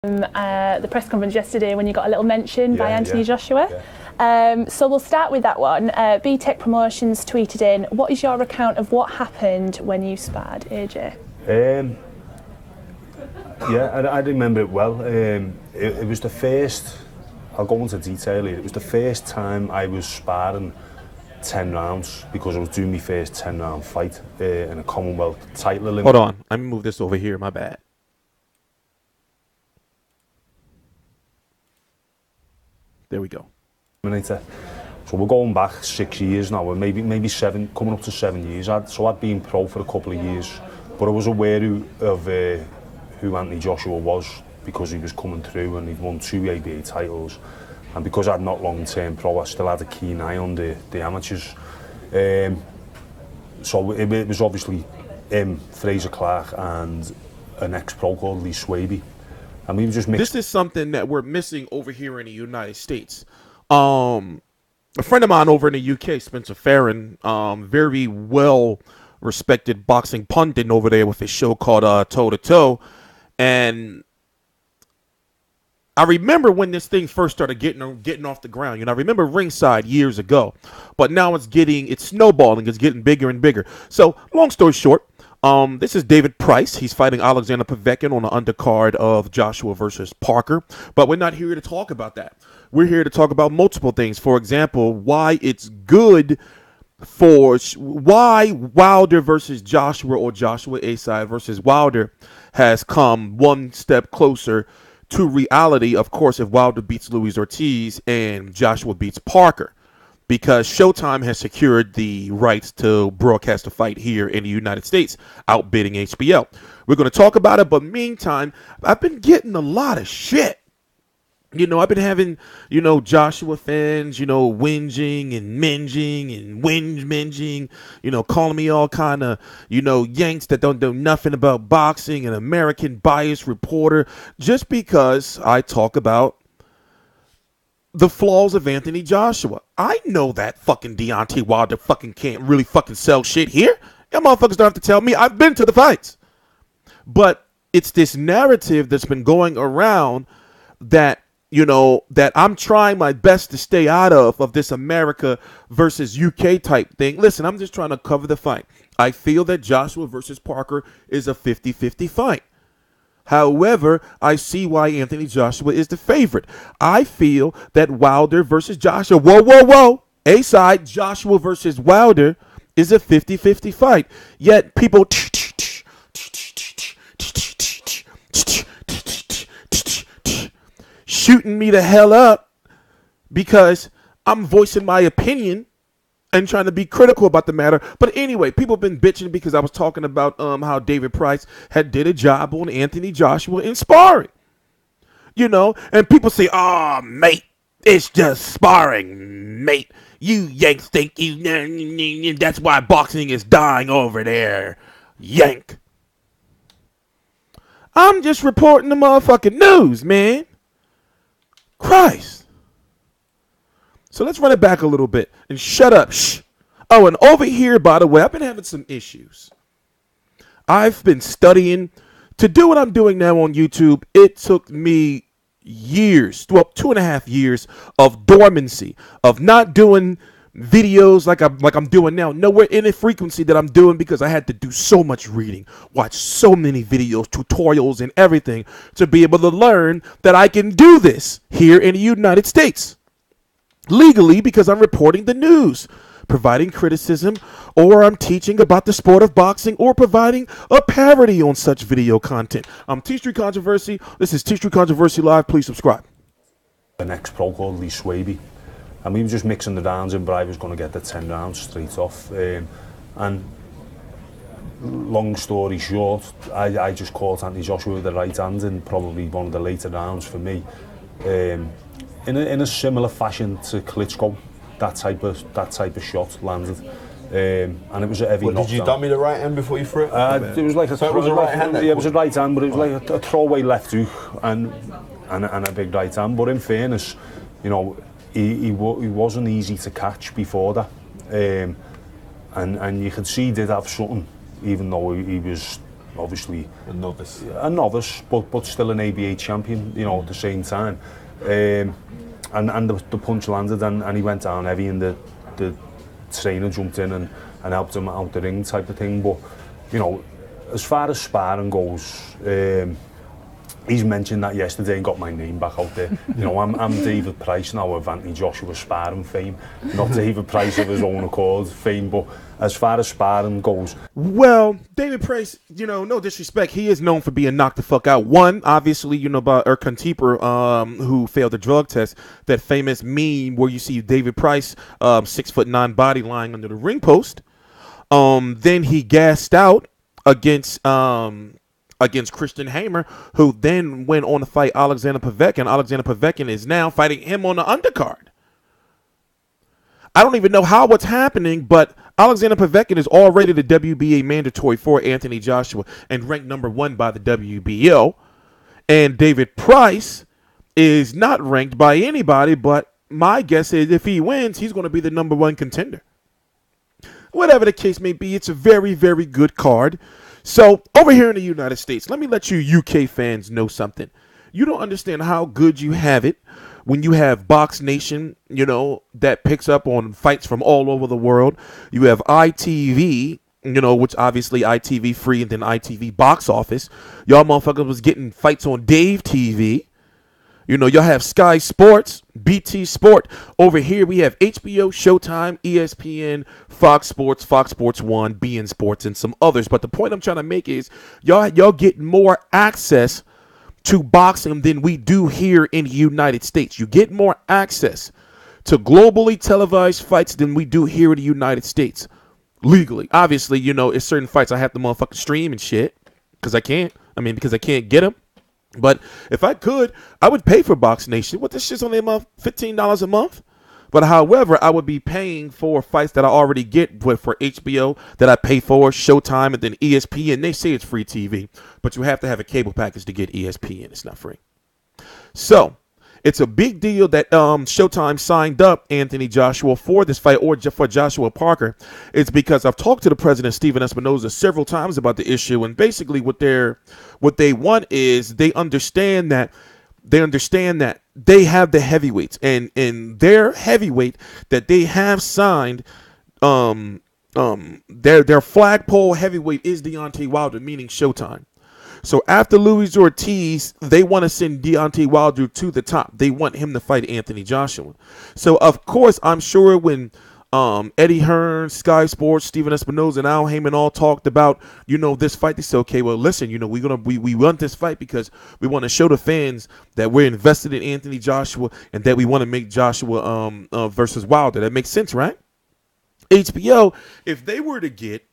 The press conference yesterday when you got a little mention by Anthony Joshua. So we'll start with that one. B-Tech Promotions tweeted in, what is your account of what happened when you sparred AJ? I remember it well. It was the first, I'll go into detail here, it was the first time I was sparring 10 rounds because I was doing my first 10-round fight in a Commonwealth title. Hold on, let me move this over here, my bad. There we go. So we're going back 6 years now, maybe 7, coming up to 7 years. So I'd been pro for a couple of years, but I was aware of who Anthony Joshua was because he was coming through and he'd won 2 WBA titles. And because I'd not long-term pro, I still had a keen eye on the amateurs. So it was obviously Fraser Clark and an ex-pro called Lee Swaby. And we just this is something that we're missing over here in the United States. A friend of mine over in the UK, Spencer Farron, very well-respected boxing pundit over there with his show called Toe to Toe. And I remember when this thing first started getting off the ground. You know, I remember ringside years ago, but now it's snowballing. It's getting bigger and bigger. So, long story short, this is David Price. He's fighting Alexander Povetkin on the undercard of Joshua versus Parker. But we're not here to talk about that. We're here to talk about multiple things. For example, why it's good why Wilder versus Joshua or Joshua A-side versus Wilder has come one step closer to reality, of course, if Wilder beats Luis Ortiz and Joshua beats Parker, because Showtime has secured the rights to broadcast the fight here in the United States, outbidding HBO. We're going to talk about it, but meantime, I've been getting a lot of shit. You know, I've been having, Joshua fans, whinging and minging and whinge-minging, calling me all kind of, yanks that don't know nothing about boxing, an American bias reporter, just because I talk about the flaws of Anthony Joshua. I know that fucking Deontay Wilder fucking can't really fucking sell shit here. Y'all motherfuckers don't have to tell me. I've been to the fights. But it's this narrative that's been going around that, that I'm trying my best to stay out of this America versus UK type thing. Listen, I'm just trying to cover the fight. I feel that Joshua versus Parker is a 50-50 fight. However, I see why Anthony Joshua is the favorite. I feel that Wilder versus Joshua, whoa, A-side, Joshua versus Wilder is a 50-50 fight. Yet people shooting me the hell up because I'm voicing my opinion and trying to be critical about the matter. But anyway, people have been bitching because I was talking about how David Price had did a job on Anthony Joshua in sparring. And people say, oh, mate, it's just sparring, mate. You Yanks think that's why boxing is dying over there, Yank. I'm just reporting the motherfucking news, man. Christ. So let's run it back a little bit and shut up. Shh. Oh, and over here, by the way, I've been having some issues. I've been studying to do what I'm doing now on YouTube. It took me years, 2.5 years of dormancy, of not doing videos like I'm doing now. Nowhere in the frequency that I'm doing because I had to do so much reading, watch so many videos, tutorials, and everything to be able to learn that I can do this here in the United States. Legally, because I'm reporting the news, providing criticism, or I'm teaching about the sport of boxing, or providing a parody on such video content. I'm TstreeT Controversy. This is TstreeT Controversy Live. Please subscribe. An ex-pro called Lee Swaby, and we were just mixing the rounds in, but I was going to get the 10 rounds straight off. And long story short, I just caught Anthony Joshua with the right hand in probably one of the later rounds for me. In a similar fashion to Klitschko, that type of shot landed, and it was a heavy knockdown. Did you dummy the right hand before you threw it? It was like it was a right hand. Yeah, it was a right hand, but it was like a throwaway left hook and a big right hand. But in fairness, he wasn't easy to catch before that, and you could see he did have something, even though he was obviously A novice, but still an ABA champion, you know, at the same time. And the punch landed, and he went down heavy, and the trainer jumped in and helped him out the ring type of thing. But, you know, as far as sparring goes, he's mentioned that yesterday and got my name back out there. You know, I'm David Price now of Anthony Joshua sparring fame, not David Price of his own accord fame, but as far as sparring goes. Well, David Price, you know, no disrespect, he is known for being knocked the fuck out. One, obviously, you know about Erkan who failed the drug test, that famous meme where you see David Price, 6'9" body lying under the ring post. Then he gassed out against Christian Hamer, who then went on to fight Alexander Povetkin. Alexander Povetkin is now fighting him on the undercard. I don't even know how what's happening, but Alexander Povetkin is already the WBA mandatory for Anthony Joshua and ranked #1 by the WBO. And David Price is not ranked by anybody, but my guess is if he wins, he's going to be the #1 contender. Whatever the case may be, it's a very, very good card. So over here in the United States, let me let you UK fans know something. You don't understand how good you have it when you have Box Nation, you know, that picks up on fights from all over the world. You have ITV, you know, which obviously ITV free, and then ITV box office. Y'all motherfuckers was getting fights on Dave TV. You know, y'all have Sky Sports, BT Sport. Over here, we have HBO, Showtime, ESPN, Fox Sports, Fox Sports 1, BN Sports, and some others. But the point I'm trying to make is y'all get more access to boxing than we do here in the United States. You get more access to globally televised fights than we do here in the United States. Legally. Obviously, you know, it's certain fights I have to motherfucking stream and shit. Because I can't get them. But if I could, I would pay for Box Nation. What, this shit's only a month, $15 a month? But however, I would be paying for fights that I already get for HBO, that I pay for, Showtime, and then ESPN. They say it's free TV, but you have to have a cable package to get ESPN. It's not free. So it's a big deal that Showtime signed up Anthony Joshua for this fight, or for Joshua Parker. It's because I've talked to the president, Stephen Espinoza, several times about the issue, and basically what they want is they understand that they have the heavyweights, and in their heavyweight that they have signed, their flagpole heavyweight is Deontay Wilder, meaning Showtime. So after Luis Ortiz, they want to send Deontay Wilder to the top. They want him to fight Anthony Joshua. So of course, I'm sure when Eddie Hearn, Sky Sports, Stephen Espinoza, and Al Heyman all talked about, you know, this fight, they said, okay, well, listen, you know, we want this fight because we want to show the fans that we're invested in Anthony Joshua and that we want to make Joshua versus Wilder. That makes sense, right? HBO, if they were to get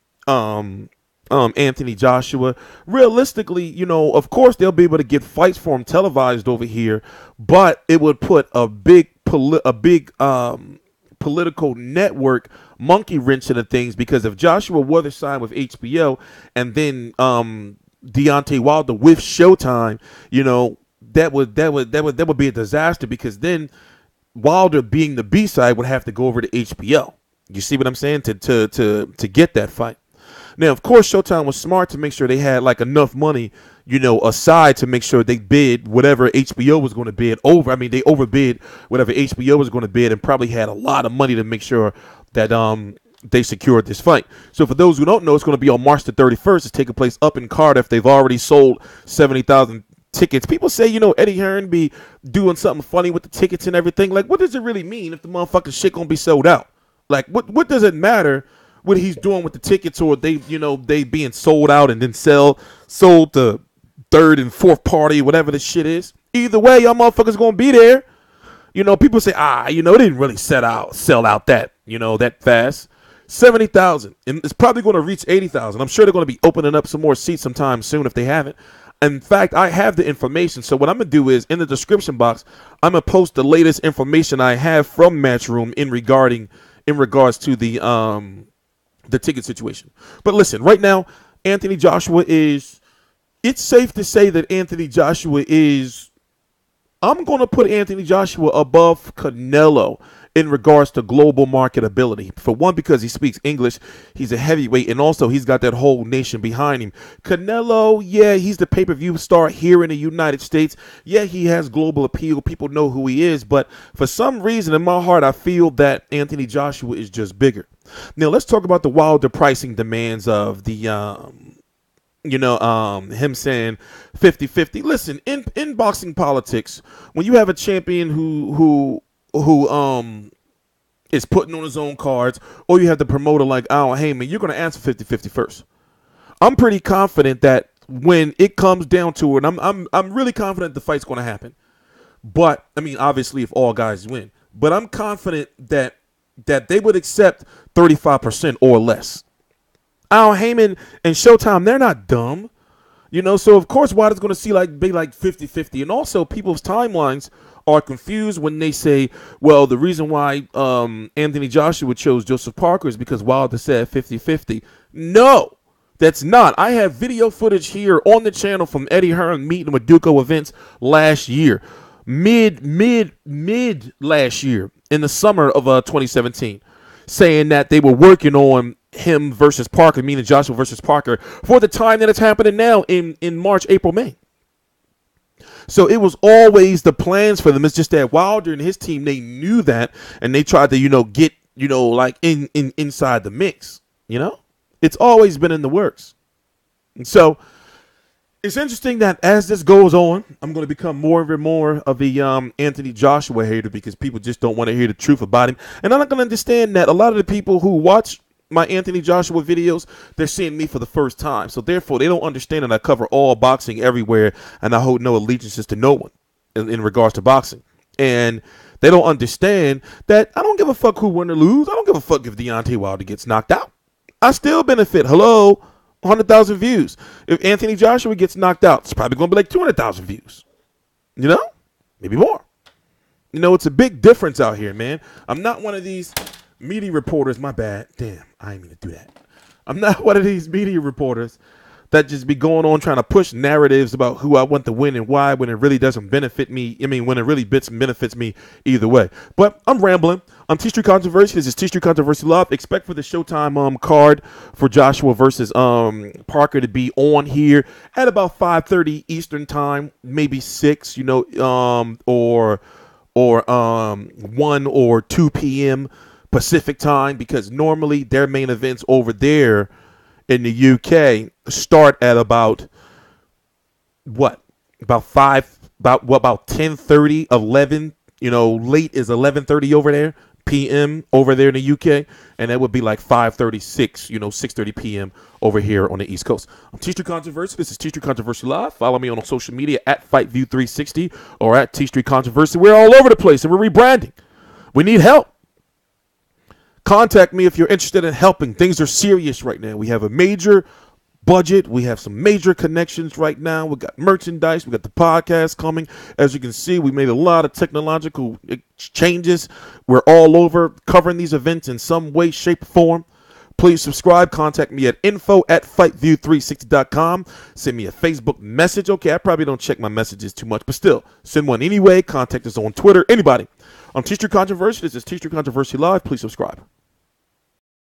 Anthony Joshua, realistically, you know, of course they'll be able to get fights for him televised over here, but it would put a big political network monkey wrench into things, because if Joshua were to sign with HBO and then Deontay Wilder with Showtime, you know, that would be a disaster, because then Wilder, being the B side, would have to go over to HBO. You see what I'm saying? To get that fight. Now, of course, Showtime was smart to make sure they had like enough money, you know, aside to make sure they bid whatever HBO was going to bid over. I mean, they overbid whatever HBO was going to bid, and probably had a lot of money to make sure that they secured this fight. So for those who don't know, it's going to be on March the 31st. It's taking place up in Cardiff. They've already sold 70,000 tickets. People say, you know, Eddie Hearn be doing something funny with the tickets and everything. Like, what does it really mean if the motherfucking shit going to be sold out? Like, what does it matter what he's doing with the tickets, or they being sold out and then sold to third and fourth party, whatever the shit is? Either way, y'all motherfuckers gonna be there. You know, people say, you know, it didn't really sell out that, you know, that fast. 70,000, and it's probably going to reach 80,000. I'm sure they're going to be opening up some more seats sometime soon if they haven't. In fact, I have the information. So what I'm going to do is, in the description box, I'm going to post the latest information I have from Matchroom in regards to the ticket situation. But listen, right now, Anthony Joshua it's safe to say that Anthony Joshua I'm going to put Anthony Joshua above Canelo in regards to global marketability. For one, because he speaks English, he's a heavyweight, and also he's got that whole nation behind him. Canelo, yeah, he's the pay-per-view star here in the United States. Yeah, he has global appeal. People know who he is, but for some reason in my heart, I feel that Anthony Joshua is just bigger. Now, let's talk about the Wilder pricing demands of the, him saying 50-50. Listen, in boxing politics, when you have a champion who is putting on his own cards, or you have the promoter like Al Heyman, you're going to ask for 50-50 first. I'm pretty confident that when it comes down to it, I'm really confident the fight's going to happen. But, I mean, obviously, if all guys win. But I'm confident that they would accept 35% or less. Al Heyman and Showtime, they're not dumb. So of course Wilder's going to be like 50-50. And also people's timelines are confused when they say, well, the reason why Anthony Joshua chose Joseph Parker is because Wilder said 50-50. No, that's not. I have video footage here on the channel from Eddie Hearn meeting with Duco events last year. Mid last year in the summer of 2017, saying that they were working on him versus Parker, meaning Joshua versus Parker, for the time that it's happening now in March, April, May. So it was always the plans for them. It's just that Wilder and his team, they knew that, and they tried to, get, like inside the mix. It's always been in the works. And so it's interesting that as this goes on, I'm going to become more and more of a Anthony Joshua hater, because people just don't want to hear the truth about him. And I'm not going to understand that a lot of the people who watch my Anthony Joshua videos, they're seeing me for the first time. So therefore, they don't understand that I cover all boxing everywhere, and I hold no allegiances to no one in regards to boxing. And they don't understand that I don't give a fuck who win or lose. I don't give a fuck if Deontay Wilder gets knocked out. I still benefit. Hello? 100,000 views. If Anthony Joshua gets knocked out, it's probably going to be like 200,000 views. Maybe more. It's a big difference out here, man. I'm not one of these media reporters. My bad. Damn, I didn't mean to do that. I'm not one of these media reporters that just be going on trying to push narratives about who I want to win and why, when it really doesn't benefit me. When it really benefits me either way. But I'm rambling. I'm TstreeT Controversy. This is TstreeT Controversy Live. Expect for the Showtime card for Joshua versus Parker to be on here at about 5:30 Eastern time, maybe 6, or 1 or 2 p.m. Pacific time, because normally their main events over there in the UK start at about 10:30, 11, late is 11:30 over there, p.m. over there in the UK, and that would be like 5:36, 6:30 p.m. over here on the East Coast. I'm TstreeT Controversy. This is TstreeT Controversy Live. Follow me on social media at FightView360 or at TstreeT Controversy. We're all over the place, and we're rebranding. We need help. Contact me if you're interested in helping. Things are serious right now. We have a major budget. We have some major connections right now. We got merchandise. We got the podcast coming. As you can see, we made a lot of technological changes. We're all over covering these events in some way, shape, or form. Please subscribe. Contact me at info@fightview360.com. Send me a Facebook message. Okay, I probably don't check my messages too much, but still, send one anyway. Contact us on Twitter. Anybody. I'm TstreeT Controversy. This is TstreeT Controversy Live. Please subscribe.